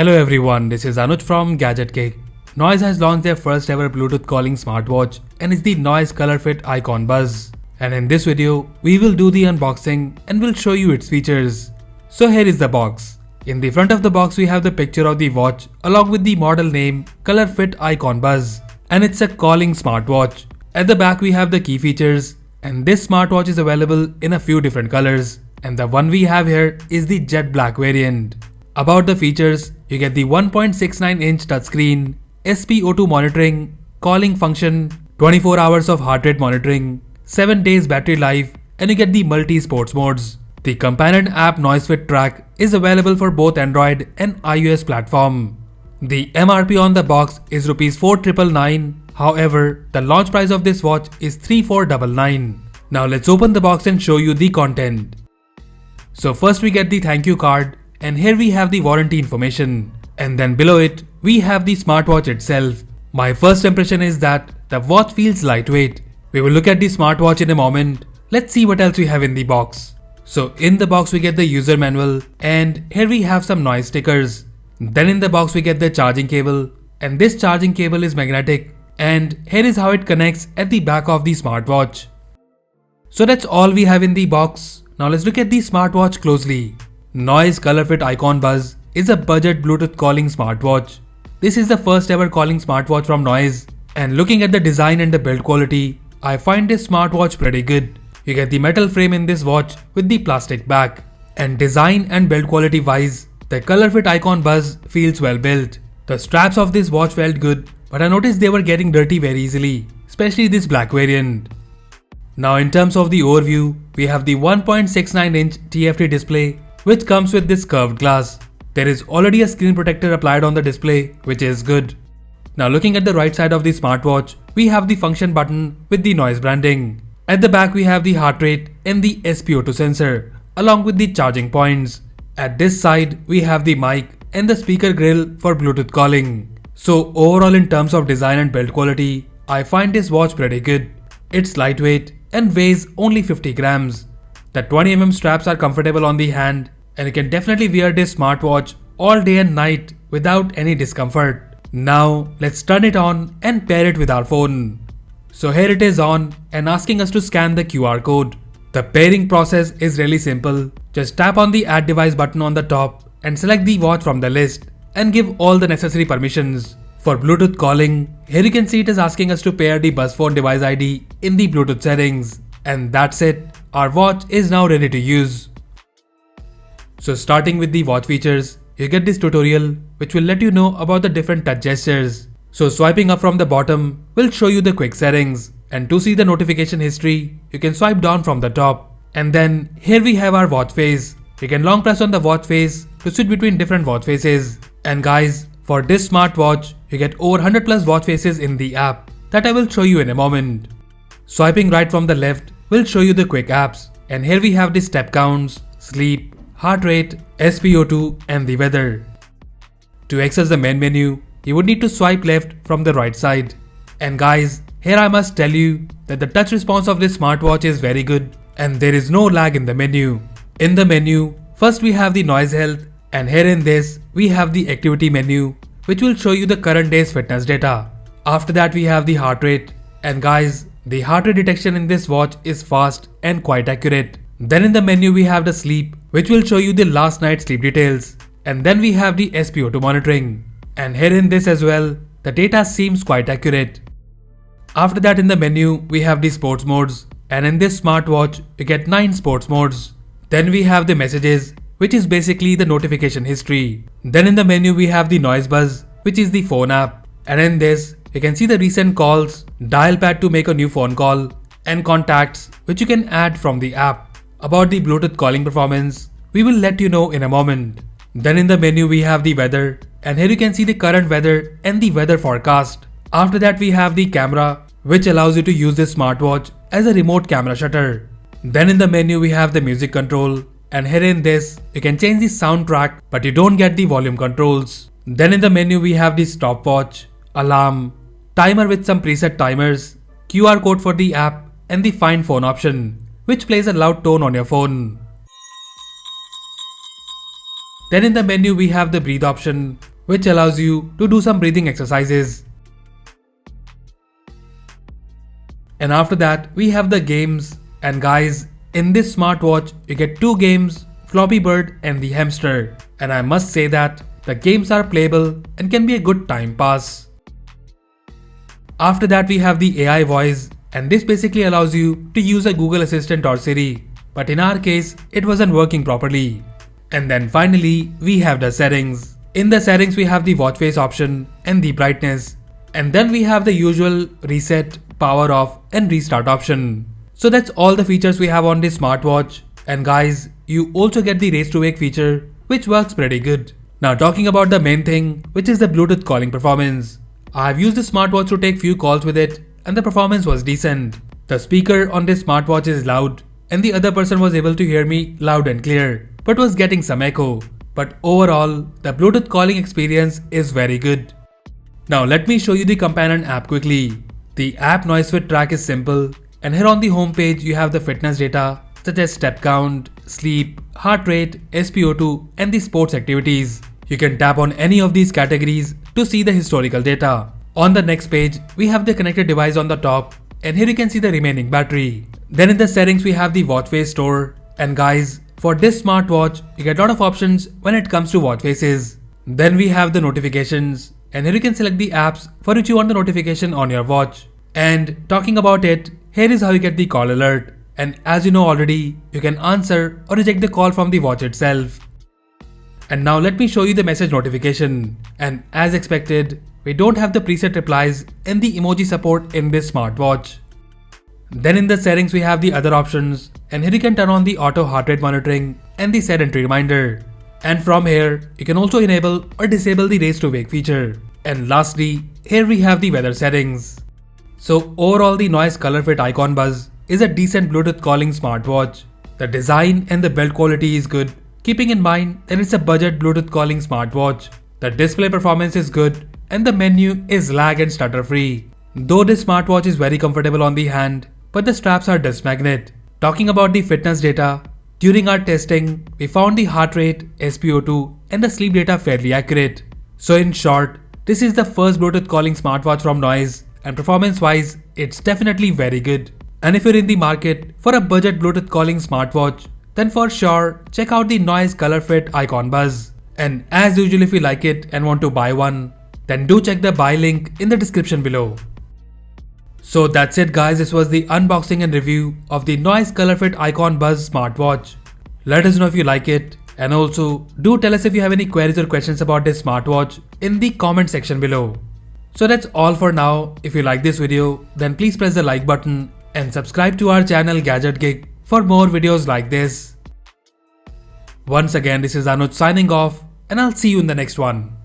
Hello everyone, this is Anuj from Gadget. Noise has launched their first ever Bluetooth calling smartwatch and it's the Noise ColorFit Icon Buzz. And in this video, we will do the unboxing and will show you its features. So here is the box. In the front of the box we have the picture of the watch along with the model name ColorFit Icon Buzz. And it's a calling smartwatch. At the back we have the key features and this smartwatch is available in a few different colors. And the one we have here is the jet black variant. About the features, you get the 1.69-inch touchscreen, SpO2 monitoring, calling function, 24 hours of heart rate monitoring, 7 days battery life, and you get the multi-sports modes. The companion app NoiseFit Track is available for both Android and iOS platform. The MRP on the box is Rs 4,999. However, the launch price of this watch is 3,499. Now let's open the box and show you the content. So first we get the thank you card. And here we have the warranty information. And then below it, we have the smartwatch itself. My first impression is that the watch feels lightweight. We will look at the smartwatch in a moment. Let's see what else we have in the box. So in the box we get the user manual and here we have some noise stickers. Then in the box we get the charging cable and this charging cable is magnetic and here is how it connects at the back of the smartwatch. So that's all we have in the box. Now let's look at the smartwatch closely. Noise ColorFit Icon Buzz is a budget Bluetooth calling smartwatch. This is the first ever calling smartwatch from Noise and looking at the design and the build quality, I find this smartwatch pretty good. You get the metal frame in this watch with the plastic back. And design and build quality wise, the ColorFit Icon Buzz feels well built. The straps of this watch felt good, but I noticed they were getting dirty very easily, especially this black variant. Now in terms of the overview, we have the 1.69-inch TFT display which comes with this curved glass. There is already a screen protector applied on the display, which is good. Now looking at the right side of the smartwatch, we have the function button with the noise branding. At the back we have the heart rate and the SpO2 sensor, along with the charging points. At this side we have the mic and the speaker grill for Bluetooth calling. So overall in terms of design and build quality, I find this watch pretty good. It's lightweight and weighs only 50 grams. The 20mm straps are comfortable on the hand and you can definitely wear this smartwatch all day and night without any discomfort. Now let's turn it on and pair it with our phone. So here it is on and asking us to scan the QR code. The pairing process is really simple. Just tap on the add device button on the top and select the watch from the list and give all the necessary permissions. For Bluetooth calling, here you can see it is asking us to pair the Buzz phone device ID in the Bluetooth settings. And that's it. Our watch is now ready to use. So starting with the watch features, you get this tutorial which will let you know about the different touch gestures. So swiping up from the bottom will show you the quick settings, and to see the notification history, you can swipe down from the top. And then here we have our watch face. You can long press on the watch face to switch between different watch faces. And guys, for this smartwatch, you get over 100 plus watch faces in the app that I will show you in a moment. Swiping right from the left will show you the quick apps, and here we have the step counts, sleep, heart rate, SpO2 and the weather. To access the main menu, you would need to swipe left from the right side. And guys, here I must tell you that the touch response of this smartwatch is very good and there is no lag in the menu. In the menu, first we have the noise health and here in this we have the activity menu which will show you the current day's fitness data. After that we have the heart rate, and guys, the heart rate detection in this watch is fast and quite accurate. Then in the menu we have the sleep which will show you the last night's sleep details. And then we have the SpO2 monitoring. And here in this as well, the data seems quite accurate. After that in the menu we have the sports modes. And in this smartwatch you get 9 sports modes. Then we have the messages which is basically the notification history. Then in the menu we have the noise buzz which is the phone app. And in this you can see the recent calls, dial pad to make a new phone call, and contacts which you can add from the app. About the Bluetooth calling performance, we will let you know in a moment. Then in the menu we have the weather, and here you can see the current weather and the weather forecast. After that we have the camera which allows you to use this smartwatch as a remote camera shutter. Then in the menu we have the music control, and here in this you can change the soundtrack but you don't get the volume controls. Then in the menu we have the stopwatch, alarm, timer with some preset timers, QR code for the app and the find phone option which plays a loud tone on your phone. Then in the menu we have the breathe option which allows you to do some breathing exercises. And after that, we have the games. And guys, in this smartwatch, you get 2 games, Floppy Bird and the Hamster. And I must say that the games are playable and can be a good time pass. After that, we have the AI voice, and this basically allows you to use a Google Assistant or Siri. But in our case, it wasn't working properly. And then finally, we have the settings. In the settings, we have the watch face option and the brightness. And then we have the usual reset, power off and restart option. So that's all the features we have on this smartwatch. And guys, you also get the raise to wake feature, which works pretty good. Now talking about the main thing, which is the Bluetooth calling performance. I've used the smartwatch to take few calls with it and the performance was decent. The speaker on this smartwatch is loud and the other person was able to hear me loud and clear, but was getting some echo. But overall, the Bluetooth calling experience is very good. Now let me show you the companion app quickly. The app Noise Fit Track is simple, and here on the home page you have the fitness data such as step count, sleep, heart rate, SpO2 and the sports activities. You can tap on any of these categories to see the historical data. On the next page, we have the connected device on the top, and here you can see the remaining battery. Then in the settings we have the watch face store, and guys, for this smartwatch you get a lot of options when it comes to watch faces. Then we have the notifications, and here you can select the apps for which you want the notification on your watch. And talking about it, here is how you get the call alert. And as you know already, you can answer or reject the call from the watch itself. And now let me show you the message notification. And as expected, we don't have the preset replies and the emoji support in this smartwatch. Then in the settings we have the other options, and here you can turn on the auto heart rate monitoring and the set entry reminder. And from here, you can also enable or disable the raise to wake feature. And lastly, here we have the weather settings. So overall, the Noise ColorFit Icon Buzz is a decent Bluetooth calling smartwatch. The design and the build quality is good, keeping in mind that it's a budget Bluetooth calling smartwatch. The display performance is good and the menu is lag and stutter free. Though this smartwatch is very comfortable on the hand, but the straps are dust magnet. Talking about the fitness data, during our testing, we found the heart rate, SpO2 and the sleep data fairly accurate. So in short, this is the first Bluetooth calling smartwatch from Noise, and performance wise, it's definitely very good. And if you're in the market for a budget Bluetooth calling smartwatch, then for sure check out the Noise ColorFit Icon Buzz. And as usual, if you like it and want to buy one, then do check the buy link in the description below. So that's it guys, this was the unboxing and review of the Noise ColorFit Icon Buzz smartwatch. Let us know if you like it, and also do tell us if you have any queries or questions about this smartwatch in the comment section below. So that's all for now. If you like this video, then please press the like button and subscribe to our channel Gadget Geek for more videos like this. Once again, this is Anuj signing off, and I'll see you in the next one.